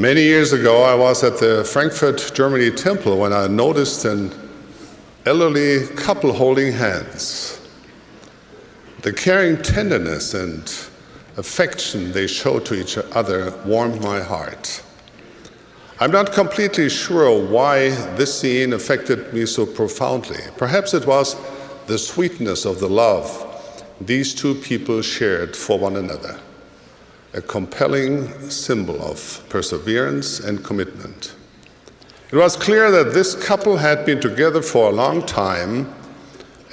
Many years ago, I was at the Frankfurt, Germany temple when I noticed an elderly couple holding hands. The caring tenderness and affection they showed to each other warmed my heart. I'm not completely sure why this scene affected me so profoundly. Perhaps it was the sweetness of the love these two people shared for one another, a compelling symbol of perseverance and commitment. It was clear that this couple had been together for a long time,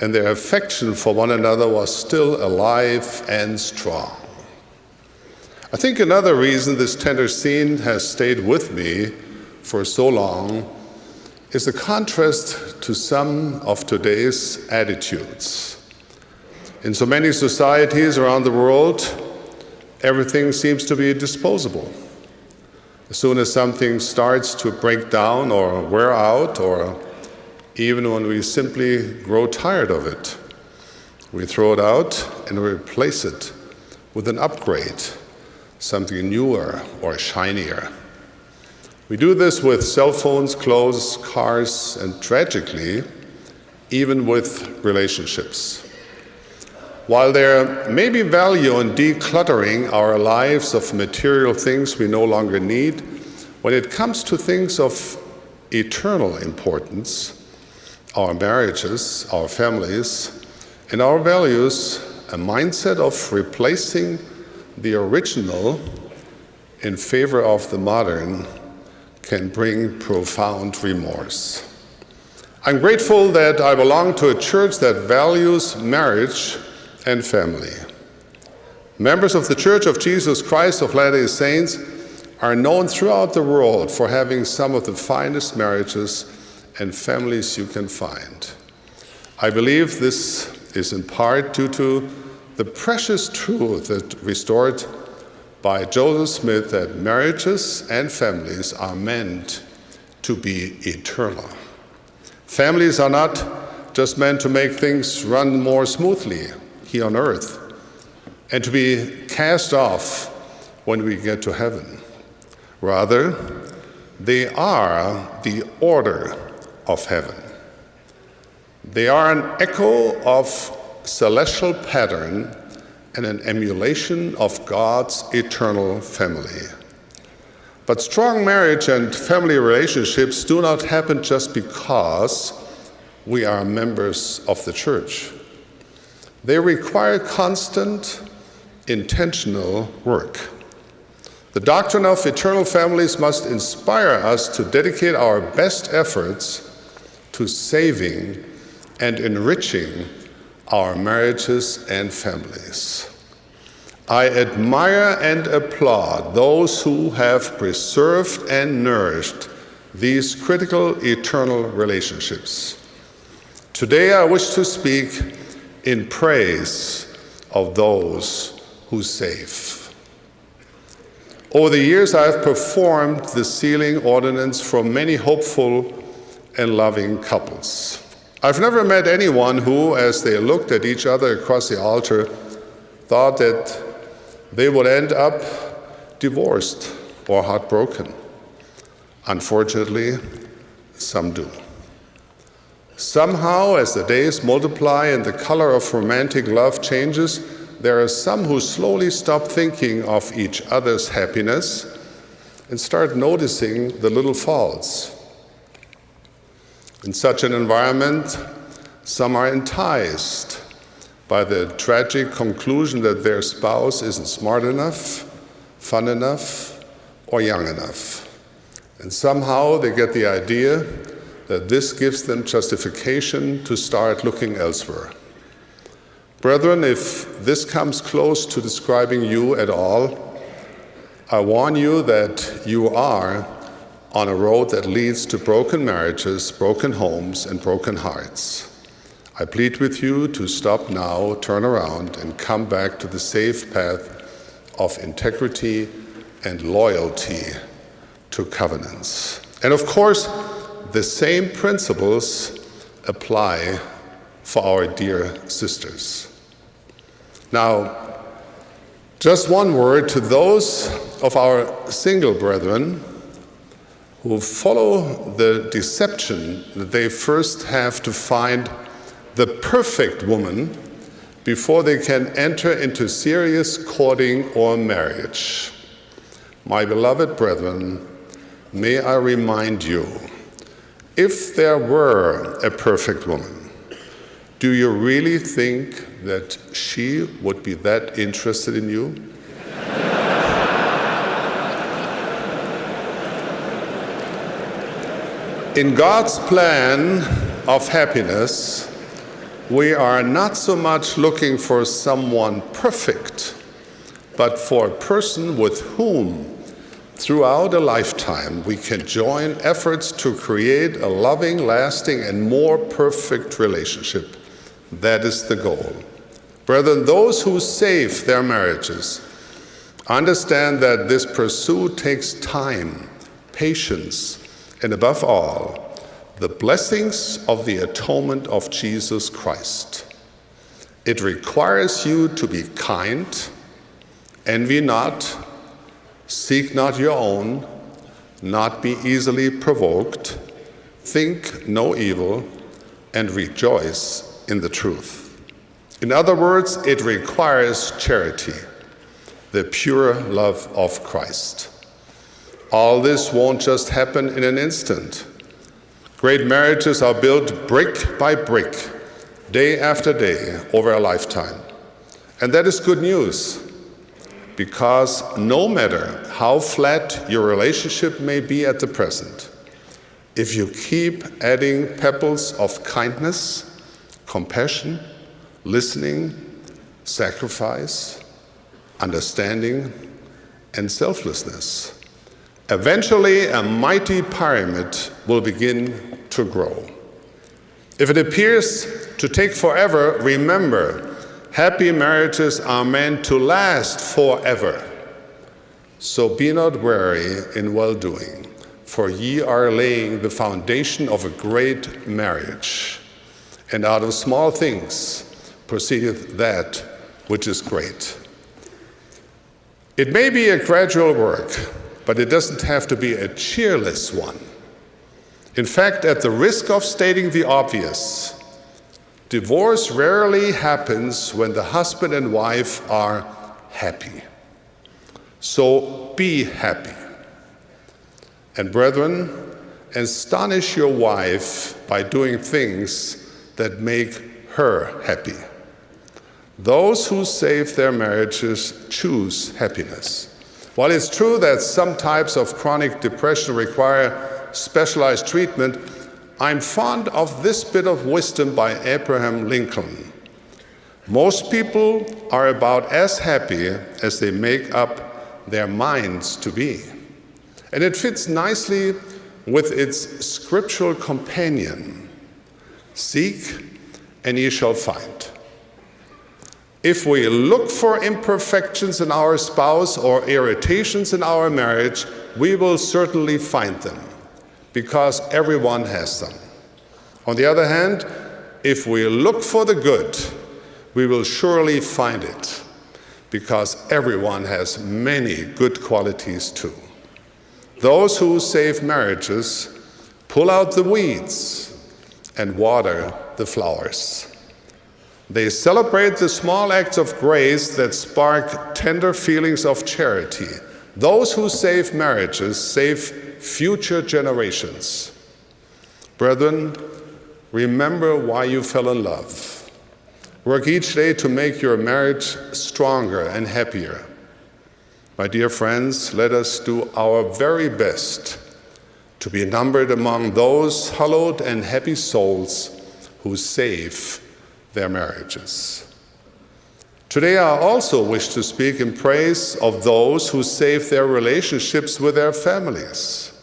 and their affection for one another was still alive and strong. I think another reason this tender scene has stayed with me for so long is the contrast to some of today's attitudes. In so many societies around the world, everything seems to be disposable. As soon as something starts to break down or wear out, or even when we simply grow tired of it, we throw it out and replace it with an upgrade, something newer or shinier. We do this with cell phones, clothes, cars, and tragically, even with relationships. While there may be value in decluttering our lives of material things we no longer need, when it comes to things of eternal importance, our marriages, our families, and our values, a mindset of replacing the original in favor of the modern can bring profound remorse. I'm grateful that I belong to a church that values marriage and family. Members of the Church of Jesus Christ of Latter-day Saints are known throughout the world for having some of the finest marriages and families you can find. I believe this is in part due to the precious truth that restored by Joseph Smith that marriages and families are meant to be eternal. Families are not just meant to make things run more smoothly here on earth and to be cast off when we get to heaven. Rather, they are the order of heaven. They are an echo of celestial pattern and an emulation of God's eternal family. But strong marriage and family relationships do not happen just because we are members of the church. They require constant, intentional work. The doctrine of eternal families must inspire us to dedicate our best efforts to saving and enriching our marriages and families. I admire and applaud those who have preserved and nourished these critical eternal relationships. Today I wish to speak in praise of those who save. Over the years, I have performed the sealing ordinance for many hopeful and loving couples. I've never met anyone who, as they looked at each other across the altar, thought that they would end up divorced or heartbroken. Unfortunately, some do. Somehow, as the days multiply and the color of romantic love changes, there are some who slowly stop thinking of each other's happiness and start noticing the little faults. In such an environment, some are enticed by the tragic conclusion that their spouse isn't smart enough, fun enough, or young enough. And somehow they get the idea that this gives them justification to start looking elsewhere. Brethren, if this comes close to describing you at all, I warn you that you are on a road that leads to broken marriages, broken homes, and broken hearts. I plead with you to stop now, turn around, and come back to the safe path of integrity and loyalty to covenants. And of course, the same principles apply for our dear sisters. Now, just one word to those of our single brethren who follow the deception that they first have to find the perfect woman before they can enter into serious courting or marriage. My beloved brethren, may I remind you, if there were a perfect woman, do you really think that she would be that interested in you? In God's plan of happiness, we are not so much looking for someone perfect, but for a person with whom, throughout a lifetime, we can join efforts to create a loving, lasting, and more perfect relationship. That is the goal. Brethren, those who save their marriages understand that this pursuit takes time, patience, and above all, the blessings of the atonement of Jesus Christ. It requires you to be kind, envy not, seek not your own, not be easily provoked, think no evil, and rejoice in the truth. In other words, it requires charity, the pure love of Christ. All this won't just happen in an instant. Great marriages are built brick by brick, day after day, over a lifetime. And that is good news, because no matter how flat your relationship may be at the present, if you keep adding pebbles of kindness, compassion, listening, sacrifice, understanding, and selflessness, eventually a mighty pyramid will begin to grow. If it appears to take forever, remember, happy marriages are meant to last forever. So be not weary in well-doing, for ye are laying the foundation of a great marriage. And out of small things proceedeth that which is great. It may be a gradual work, but it doesn't have to be a cheerless one. In fact, at the risk of stating the obvious, divorce rarely happens when the husband and wife are happy. So be happy. And brethren, astonish your wife by doing things that make her happy. Those who save their marriages choose happiness. While it's true that some types of chronic depression require specialized treatment, I'm fond of this bit of wisdom by Abraham Lincoln. Most people are about as happy as they make up their minds to be. And it fits nicely with its scriptural companion, seek and ye shall find. If we look for imperfections in our spouse or irritations in our marriage, we will certainly find them, because everyone has them. On the other hand, if we look for the good, we will surely find it, because everyone has many good qualities too. Those who save marriages pull out the weeds and water the flowers. They celebrate the small acts of grace that spark tender feelings of charity. Those who save marriages save future generations. Brethren, remember why you fell in love. Work each day to make your marriage stronger and happier. My dear friends, let us do our very best to be numbered among those hallowed and happy souls who save their marriages. Today I also wish to speak in praise of those who save their relationships with their families.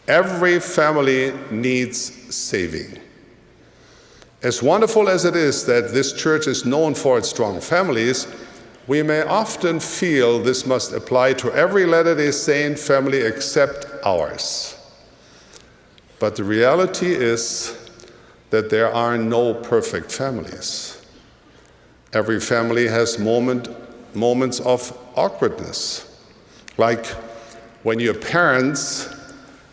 Every family needs saving. As wonderful as it is that this church is known for its strong families, we may often feel this must apply to every Latter-day Saint family except ours. But the reality is that there are no perfect families. Every family has moments of awkwardness, like when your parents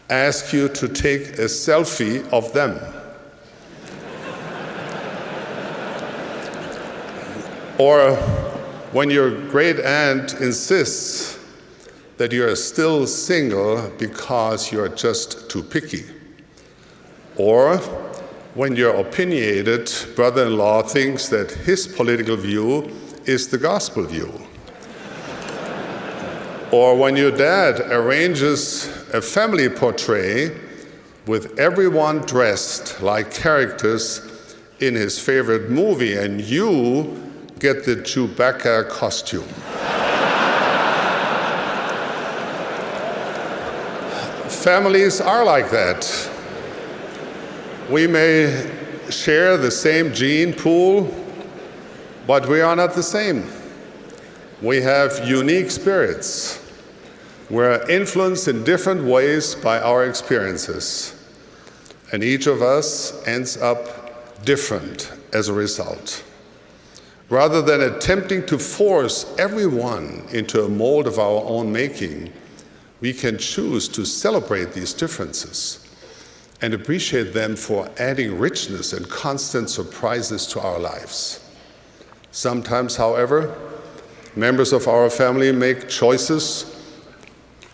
ask you to take a selfie of them. Or when your great aunt insists that you are still single because you're just too picky. Or when your opinionated brother-in-law thinks that his political view is the gospel view. Or when your dad arranges a family portrait with everyone dressed like characters in his favorite movie and you get the Chewbacca costume. Families are like that. We may share the same gene pool, but we are not the same. We have unique spirits. We're influenced in different ways by our experiences, and each of us ends up different as a result. Rather than attempting to force everyone into a mold of our own making, we can choose to celebrate these differences and appreciate them for adding richness and constant surprises to our lives. Sometimes, however, members of our family make choices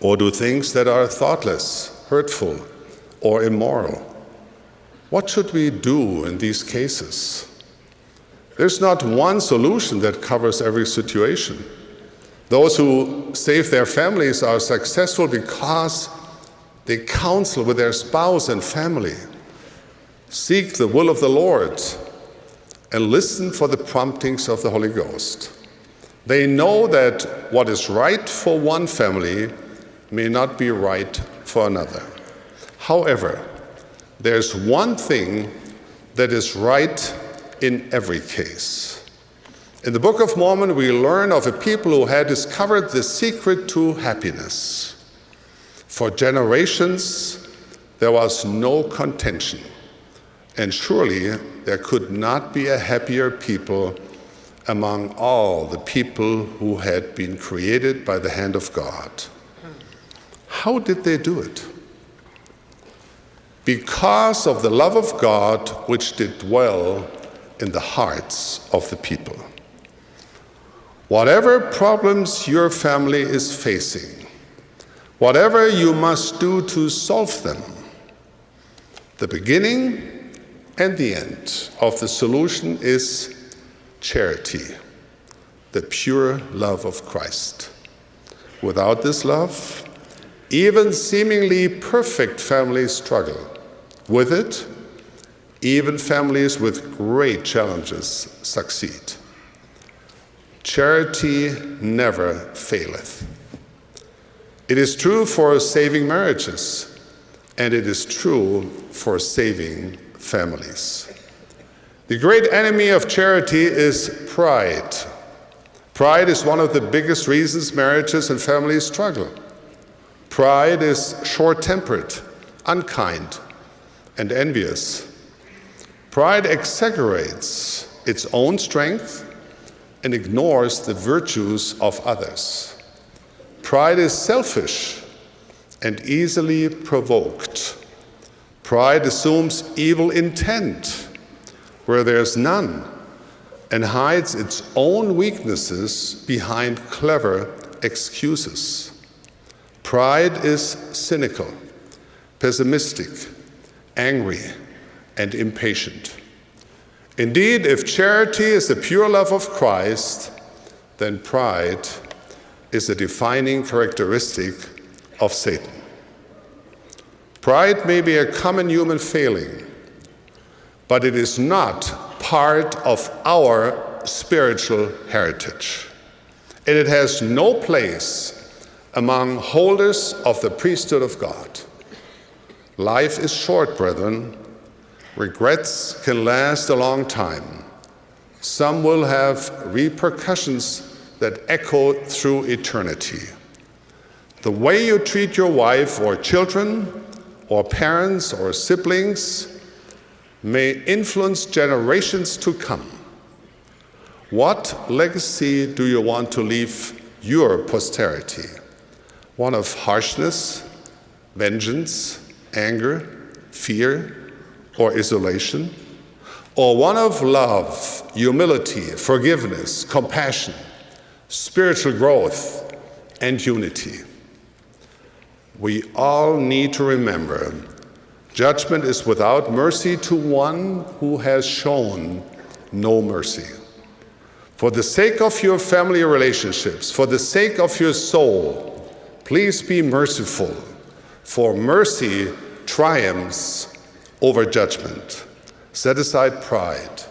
or do things that are thoughtless, hurtful, or immoral. What should we do in these cases? There's not one solution that covers every situation. Those who save their families are successful because they counsel with their spouse and family, seek the will of the Lord, and listen for the promptings of the Holy Ghost. They know that what is right for one family may not be right for another. However, there's one thing that is right in every case. In the Book of Mormon, we learn of a people who had discovered the secret to happiness. For generations, there was no contention, and surely there could not be a happier people among all the people who had been created by the hand of God. How did they do it? Because of the love of God which did dwell in the hearts of the people. Whatever problems your family is facing, whatever you must do to solve them, the beginning and the end of the solution is charity, the pure love of Christ. Without this love, even seemingly perfect families struggle. With it, even families with great challenges succeed. Charity never faileth. It is true for saving marriages, and it is true for saving families. The great enemy of charity is pride. Pride is one of the biggest reasons marriages and families struggle. Pride is short-tempered, unkind, and envious. Pride exaggerates its own strength and ignores the virtues of others. Pride is selfish and easily provoked. Pride assumes evil intent where there's none and hides its own weaknesses behind clever excuses. Pride is cynical, pessimistic, angry, and impatient. Indeed, if charity is the pure love of Christ, then pride is a defining characteristic of Satan. Pride may be a common human failing, but it is not part of our spiritual heritage. And it has no place among holders of the priesthood of God. Life is short, brethren. Regrets can last a long time. Some will have repercussions that echo through eternity. The way you treat your wife or children or parents or siblings may influence generations to come. What legacy do you want to leave your posterity? One of harshness, vengeance, anger, fear, or isolation, or one of love, humility, forgiveness, compassion, spiritual growth, and unity. We all need to remember judgment is without mercy to one who has shown no mercy. For the sake of your family relationships, for the sake of your soul, please be merciful, for mercy triumphs over judgment. Set aside pride,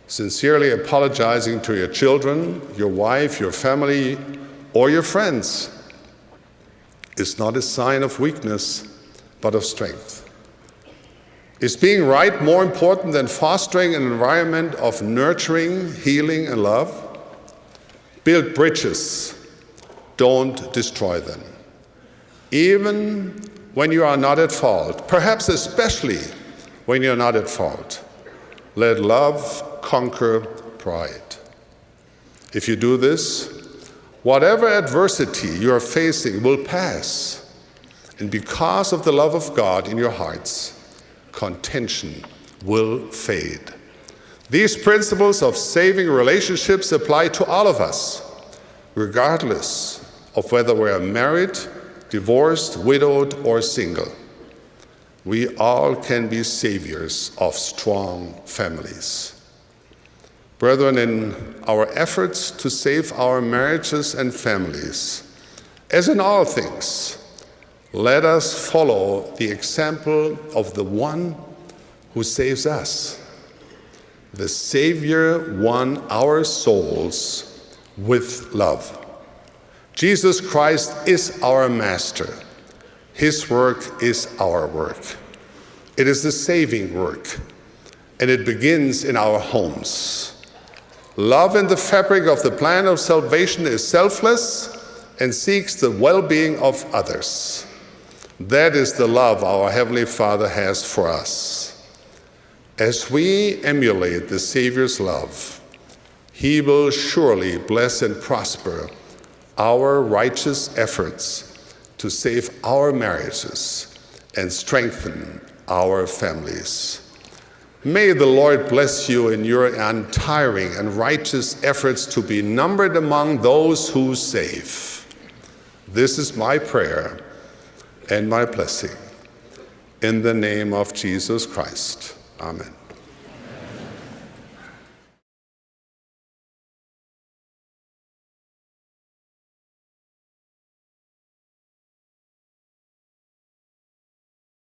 sincerely apologizing to your children, your wife, your family, or your friends is not a sign of weakness, but of strength. Is being right more important than fostering an environment of nurturing, healing, and love? Build bridges, don't destroy them. Even when you are not at fault, perhaps especially when you're not at fault, let love conquer pride. If you do this, whatever adversity you are facing will pass, and because of the love of God in your hearts, contention will fade. These principles of saving relationships apply to all of us, regardless of whether we are married, divorced, widowed, or single. We all can be saviors of strong families. Brethren, in our efforts to save our marriages and families, as in all things, let us follow the example of the one who saves us. The Savior won our souls with love. Jesus Christ is our master. His work is our work. It is the saving work, and it begins in our homes. Love in the fabric of the plan of salvation is selfless and seeks the well-being of others. That is the love our Heavenly Father has for us. As we emulate the Savior's love, He will surely bless and prosper our righteous efforts to save our marriages and strengthen our families. May the Lord bless you in your untiring and righteous efforts to be numbered among those who save. This is my prayer and my blessing. In the name of Jesus Christ. Amen.